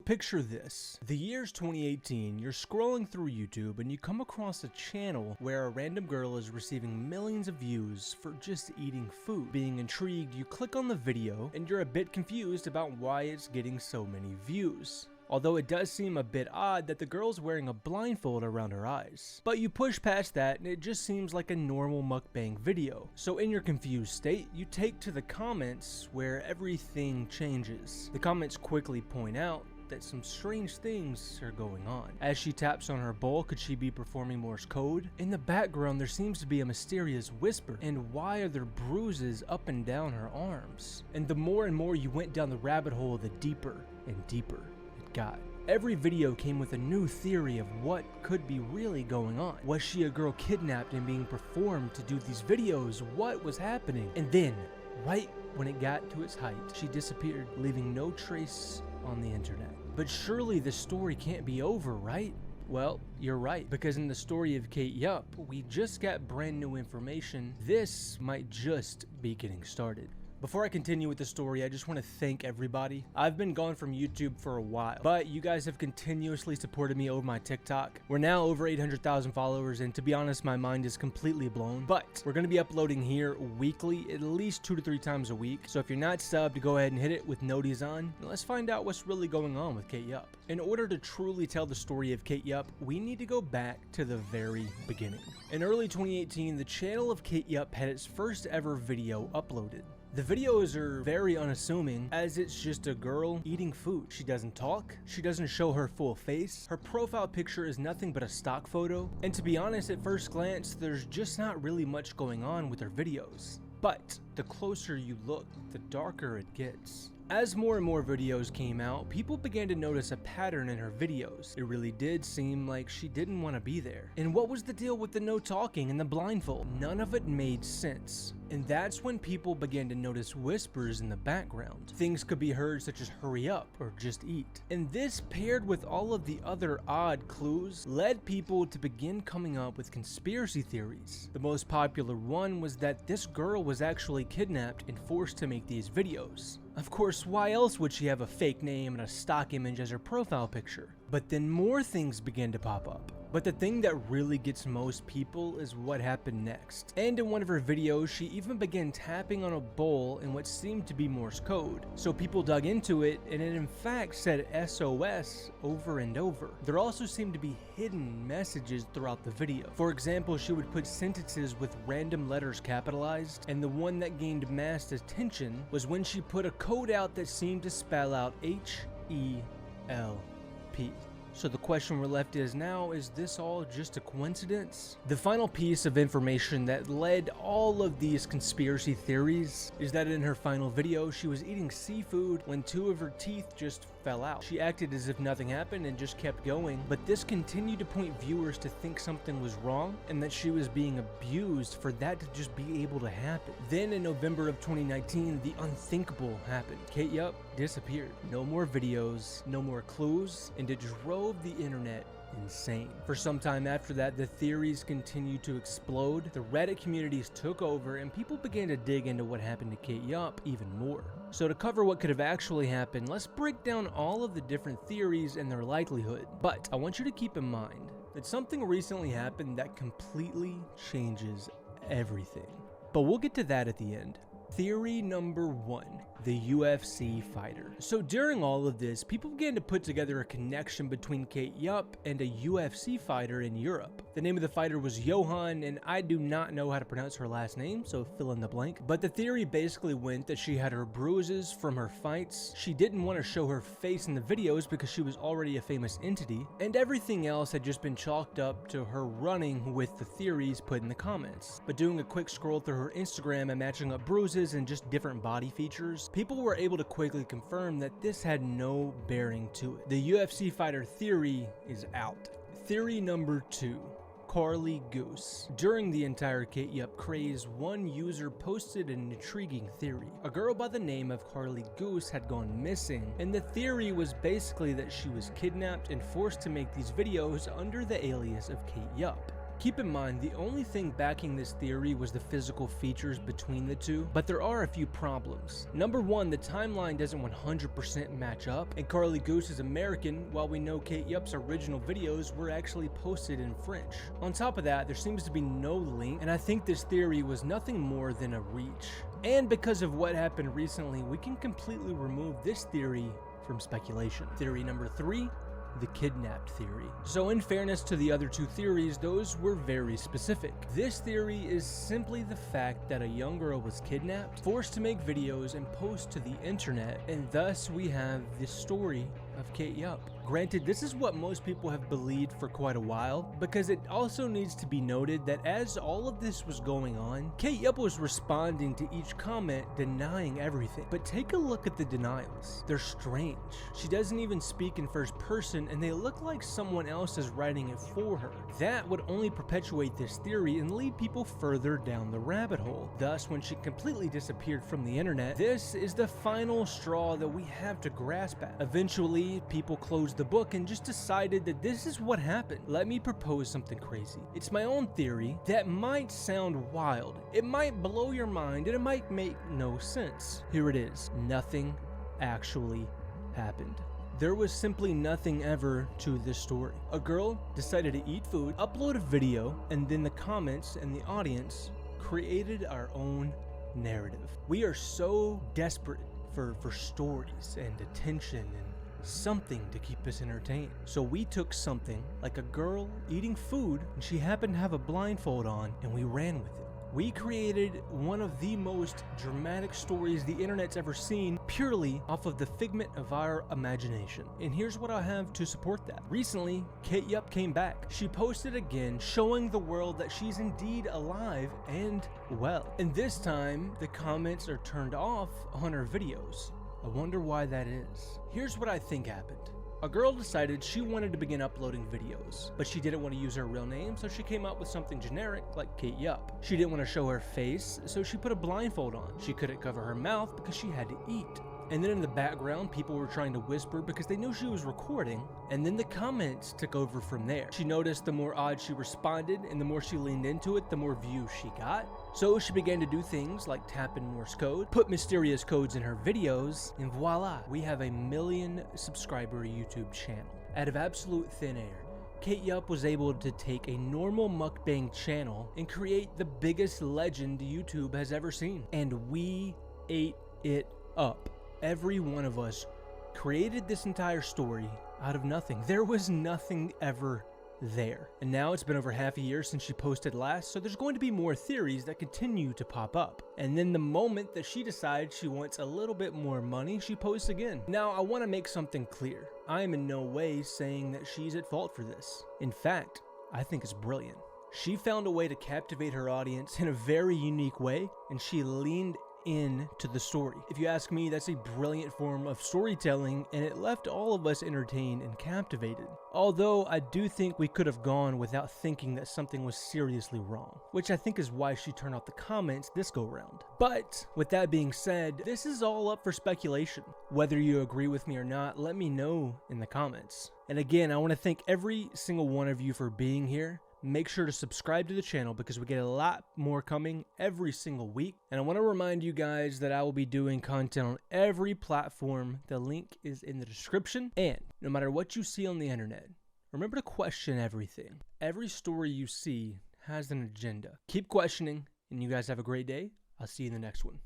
picture this. The year's 2018, you're scrolling through YouTube and you come across a channel where a random girl is receiving millions of views for just eating food. Being intrigued, you click on the video and you're a bit confused about why it's getting so many views. Although it does seem a bit odd that the girl's wearing a blindfold around her eyes. But you push past that and it just seems like a normal mukbang video. So in your confused state, you take to the comments where everything changes. The comments quickly point out that some strange things are going on. As she taps on her bowl, could she be performing Morse code? In the background, there seems to be a mysterious whisper. And why are there bruises up and down her arms? And the more and more you went down the rabbit hole, the deeper and deeper got. Every video came with a new theory of what could be really going on. Was she a girl kidnapped and being performed to do these videos? What was happening? And then, right when it got to its height, she disappeared, leaving no trace on the internet. But surely the story can't be over, right? Well, you're right, because in the story of Kate Yup, we just got brand new information. This might just be getting started. Before I continue with the story, I just want to thank everybody. I've been gone from YouTube for a while, but you guys have continuously supported me over my TikTok. We're now over 800,000 followers, and to be honest, my mind is completely blown. But we're going to be uploading here weekly, at least 2 to 3 times a week. So if you're not subbed, go ahead and hit it with noties on, and let's find out what's really going on with Kate Yup. In order to truly tell the story of Kate Yup, we need to go back to the very beginning. In early 2018, the channel of Kate Yup had its first ever video uploaded. The videos are very unassuming, as it's just a girl eating food. She doesn't talk, she doesn't show her full face, her profile picture is nothing but a stock photo, and to be honest, at first glance, there's just not really much going on with her videos. But the closer you look, the darker it gets. As more and more videos came out, people began to notice a pattern in her videos. It really did seem like she didn't want to be there. And what was the deal with the no talking and the blindfold? None of it made sense. And that's when people began to notice whispers in the background. Things could be heard such as hurry up or just eat. And this, paired with all of the other odd clues, led people to begin coming up with conspiracy theories. The most popular one was that this girl was actually kidnapped and forced to make these videos. Of course, why else would she have a fake name and a stock image as her profile picture? But then more things began to pop up. But the thing that really gets most people is what happened next. And in one of her videos, she even began tapping on a bowl in what seemed to be Morse code. So people dug into it, and it in fact said SOS over and over. There also seemed to be hidden messages throughout the video. For example, she would put sentences with random letters capitalized, and the one that gained mass attention was when she put a code out that seemed to spell out HELP. So the question we're left is now, is this all just a coincidence? The final piece of information that led all of these conspiracy theories is that in her final video, she was eating seafood when 2 of her teeth just fell out. She acted as if nothing happened and just kept going, but this continued to point viewers to think something was wrong and that she was being abused for that to just be able to happen. Then in November of 2019, the unthinkable happened. Kate Yup disappeared. No more videos, no more clues, and it drove the internet insane. For some time after that, the theories continued to explode, the Reddit communities took over, and people began to dig into what happened to Kate Yup even more. So to cover what could have actually happened, let's break down all of the different theories and their likelihood. But I want you to keep in mind that something recently happened that completely changes everything. But we'll get to that at the end. Theory number 1, the UFC fighter. So during all of this, people began to put together a connection between Kate Yup and a UFC fighter in Europe. The name of the fighter was Johan, and I do not know how to pronounce her last name, so fill in the blank. But the theory basically went that she had her bruises from her fights, she didn't want to show her face in the videos because she was already a famous entity, and everything else had just been chalked up to her running with the theories put in the comments. But doing a quick scroll through her Instagram and matching up bruises and just different body features, people were able to quickly confirm that this had no bearing to it. The UFC fighter theory is out. Theory number 2. Carly Goose. During the entire Kate Yup craze, one user posted an intriguing theory. A girl by the name of Carly Goose had gone missing, and the theory was basically that she was kidnapped and forced to make these videos under the alias of Kate Yup. Keep in mind, the only thing backing this theory was the physical features between the two, but there are a few problems. Number one, the timeline doesn't 100% match up, and Carly Goose is American, while we know Kate Yup's original videos were actually posted in French. On top of that, there seems to be no link, and I think this theory was nothing more than a reach. And because of what happened recently, we can completely remove this theory from speculation. Theory number 3, the kidnapped theory. So in fairness to the other two theories, those were very specific. This theory is simply the fact that a young girl was kidnapped, forced to make videos and post to the internet, and thus we have the story of Kate Yup. Granted, this is what most people have believed for quite a while, because it also needs to be noted that as all of this was going on, Kate Yup was responding to each comment denying everything. But take a look at the denials. They're strange. She doesn't even speak in first person, and they look like someone else is writing it for her. That would only perpetuate this theory and lead people further down the rabbit hole. Thus, when she completely disappeared from the internet, this is the final straw that we have to grasp at. Eventually, people closed the book and just decided that this is what happened. Let me propose something crazy. It's my own theory that might sound wild. It might blow your mind and it might make no sense. Here it is. Nothing actually happened. There was simply nothing ever to this story. A girl decided to eat food, upload a video, and then the comments and the audience created our own narrative. We are so desperate for stories and attention and something to keep us entertained. So we took something like a girl eating food and she happened to have a blindfold on, and we ran with it. We created one of the most dramatic stories the internet's ever seen purely off of the figment of our imagination. And here's what I have to support that. Recently, Kate Yup came back. She posted again, showing the world that she's indeed alive and well. And this time, the comments are turned off on her videos. I wonder why that is. Here's what I think happened. A girl decided she wanted to begin uploading videos, but she didn't want to use her real name, so she came up with something generic like Kate Yup. She didn't want to show her face, so she put a blindfold on. She couldn't cover her mouth because she had to eat. And then in the background, people were trying to whisper because they knew she was recording, and then the comments took over from there. She noticed the more odd she responded and the more she leaned into it, the more views she got. So she began to do things like tap in Morse code, put mysterious codes in her videos, and voila, we have a 1 million subscriber YouTube channel. Out of absolute thin air, Kate Yup was able to take a normal mukbang channel and create the biggest legend YouTube has ever seen. And we ate it up. Every one of us created this entire story out of nothing. There was nothing ever there. And now it's been over half a year since she posted last, so there's going to be more theories that continue to pop up. And then the moment that she decides she wants a little bit more money, she posts again. Now, I want to make something clear. I am in no way saying that she's at fault for this. In fact, I think it's brilliant. She found a way to captivate her audience in a very unique way, and she leaned into the story. If you ask me, that's a brilliant form of storytelling, and it left all of us entertained and captivated. Although I do think we could have gone without thinking that something was seriously wrong, which I think is why she turned off the comments this go round. But with that being said, this is all up for speculation. Whether you agree with me or not, let me know in the comments. And again, I want to thank every single one of you for being here. Make sure to subscribe to the channel because we get a lot more coming every single week. And I want to remind you guys that I will be doing content on every platform. The link is in the description. And no matter what you see on the internet, remember to question everything. Every story you see has an agenda. Keep questioning, and you guys have a great day. I'll see you in the next one.